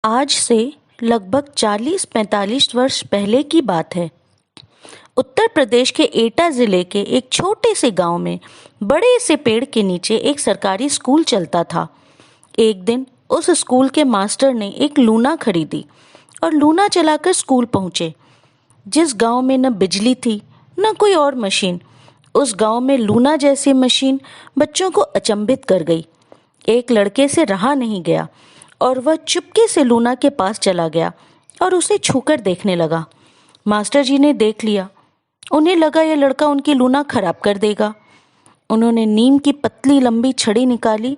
आज से लगभग 40-45 वर्ष पहले की बात है। उत्तर प्रदेश के एटा जिले के एक छोटे से गांव में बड़े से पेड़ के नीचे एक सरकारी स्कूल चलता था। एक दिन उस स्कूल के मास्टर ने एक लूना खरीदी और लूना चलाकर स्कूल पहुंचे। जिस गांव में न बिजली थी न कोई और मशीन, उस गांव में लूना जैसी मशीन बच्चों को अचंभित कर गई। एक लड़के से रहा नहीं गया और वह चुपके से लूना के पास चला गया और उसे छूकर देखने लगा। मास्टर जी ने देख लिया। उन्हें लगा यह लड़का उनकी लूना खराब कर देगा। उन्होंने नीम की पतली लंबी छड़ी निकाली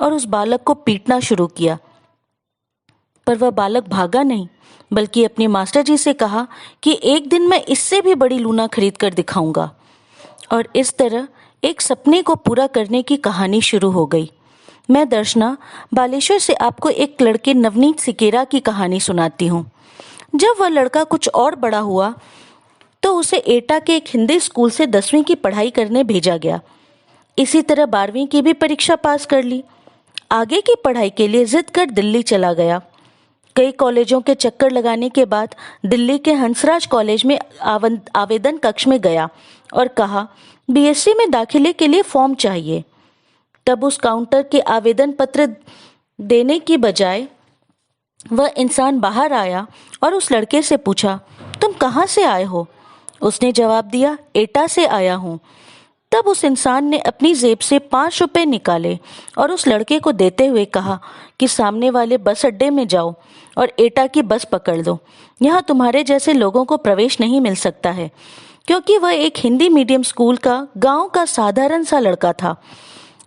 और उस बालक को पीटना शुरू किया। पर वह बालक भागा नहीं, बल्कि अपने मास्टर जी से कहा कि एक दिन मैं इससे भी बड़ी लूना खरीद कर दिखाऊंगा। और इस तरह एक सपने को पूरा करने की कहानी शुरू हो गई। मैं दर्शना बालेश्वर से आपको एक लड़के नवनीत सिकेरा की कहानी सुनाती हूँ। जब वह लड़का कुछ और बड़ा हुआ तो उसे एटा के एक हिंदी स्कूल से 10वीं की पढ़ाई करने भेजा गया। इसी तरह 12वीं की भी परीक्षा पास कर ली। आगे की पढ़ाई के लिए जिद कर दिल्ली चला गया। कई कॉलेजों के चक्कर लगाने के बाद दिल्ली के हंसराज कॉलेज में आवेदन कक्ष में गया और कहा बीएससी में दाखिले के लिए फॉर्म चाहिए। तब उस काउंटर के आवेदन पत्र देने की बजाय वह इंसान बाहर आया और उस लड़के से पूछा, तुम कहाँ से आए हो? उसने जवाब दिया, एटा से आया हूँ। तब उस इंसान ने अपनी जेब से 5 रुपए निकाले और उस लड़के को देते हुए कहा कि सामने वाले बस अड्डे में जाओ और एटा की बस पकड़ लो। यहाँ तुम्हारे जैसे लोगों को प्रवेश नहीं मिल सकता है। क्योंकि वह एक हिंदी मीडियम स्कूल का गांव का साधारण सा लड़का था।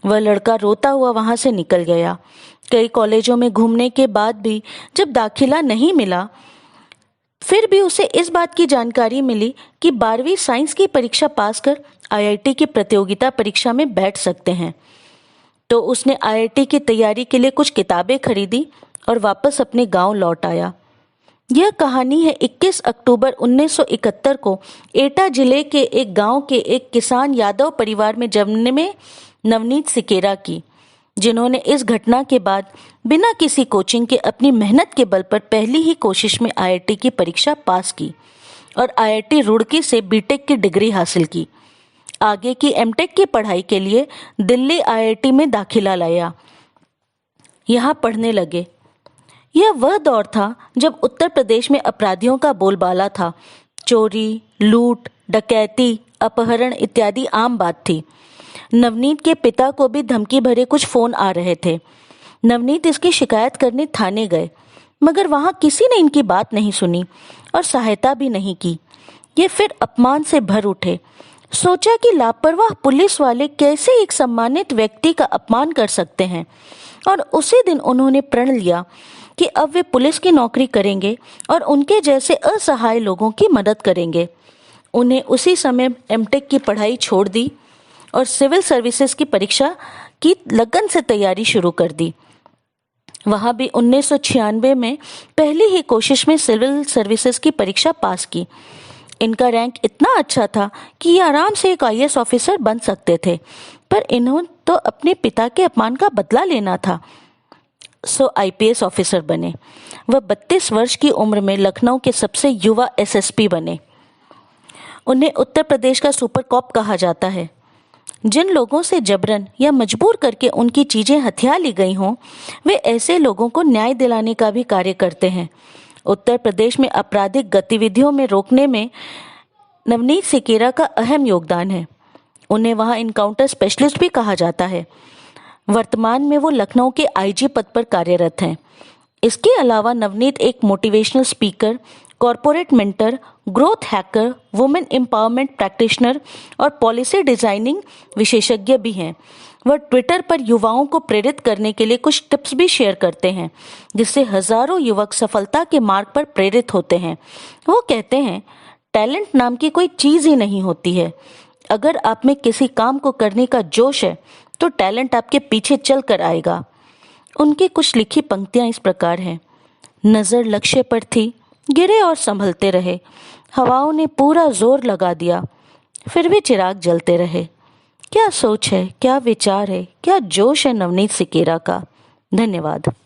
वह लड़का रोता हुआ वहां से निकल गया। कई कॉलेजों में घूमने के बाद भी जब दाखिला नहीं मिला, फिर भी उसे इस बात की जानकारी मिली कि 12वीं साइंस की परीक्षा पास कर आईआईटी की प्रतियोगिता परीक्षा में बैठ सकते हैं। तो उसने आईआईटी की तैयारी के लिए कुछ किताबें खरीदी और वापस अपने गांव लौट आया। यह कहानी है 21 अक्टूबर 1971 को एटा जिले के एक गांव के एक किसान यादव परिवार में जन्मे नवनीत सिकेरा की, जिन्होंने इस घटना के बाद बिना किसी कोचिंग के अपनी मेहनत के बल पर पहली ही कोशिश में आईआईटी की परीक्षा पास की और आईआईटी रुड़की से बीटेक की डिग्री हासिल की। आगे की एमटेक की पढ़ाई के लिए दिल्ली आईआईटी में दाखिला लिया। यहाँ पढ़ने लगे। यह वह दौर था जब उत्तर प्रदेश में अपराधियों का बोलबाला था। चोरी, लूट, डकैती, अपहरण इत्यादि आम बात थी। नवनीत के पिता को भी धमकी भरे कुछ फोन आ रहे थे। नवनीत इसकी शिकायत करने थाने गए, मगर वहां किसी ने इनकी बात नहीं सुनी और सहायता भी नहीं की। ये फिर अपमान से भर उठे। सोचा कि लापरवाह पुलिस वाले कैसे एक सम्मानित व्यक्ति का अपमान कर सकते हैं, और उसी दिन उन्होंने प्रण लिया कि अब वे पुलिस की नौकरी करेंगे और उनके जैसे असहाय लोगों की मदद करेंगे। उन्हें उसी समय एमटेक की पढ़ाई छोड़ दी और सिविल सर्विसेज की परीक्षा की लगन से तैयारी शुरू कर दी। वहां भी 1996 में पहली ही कोशिश में सिविल सर्विसेज की परीक्षा पास की। इनका रैंक इतना अच्छा था कि ये आराम से एक आईएएस ऑफिसर बन सकते थे, पर इन्होंने तो अपने पिता के अपमान का बदला लेना था, सो आईपीएस ऑफिसर बने। वह 32 वर्ष की उम्र में लखनऊ के सबसे युवा एसएसपी बने। उन्हें उत्तर प्रदेश का सुपर कॉप कहा जाता है। जिन लोगों से जबरन या मजबूर करके उनकी चीजें हथिया ली गई हों, वे ऐसे लोगों को न्याय दिलाने का भी कार्य करते हैं। उत्तर प्रदेश में आपराधिक गतिविधियों में रोकने में नवनीत सिकेरा का अहम योगदान है। उन्हें वहां इनकाउंटर स्पेशलिस्ट भी कहा जाता है। वर्तमान में वो लखनऊ के आईजी पद पर कार्यरत हैं। इसके अलावा नवनीत एक motivational speaker, corporate mentor, growth hacker, women empowerment practitioner और पॉलिसी डिजाइनिंग विशेषज्ञ भी हैं। वह ट्विटर पर युवाओं को प्रेरित करने के लिए कुछ टिप्स भी शेयर करते हैं, जिससे हजारों युवक सफलता के मार्ग पर प्रेरित होते हैं। वो कहते हैं, टैलेंट नाम की कोई चीज ही नहीं होती है। अगर आप में किसी काम को करने का जोश है तो टैलेंट आपके पीछे चल कर आएगा। उनकी कुछ लिखी पंक्तियां इस प्रकार हैं। नजर लक्ष्य पर थी, गिरे और संभलते रहे। हवाओं ने पूरा जोर लगा दिया, फिर भी चिराग जलते रहे। क्या सोच है, क्या विचार है, क्या जोश है नवनीत सिकेरा का। धन्यवाद।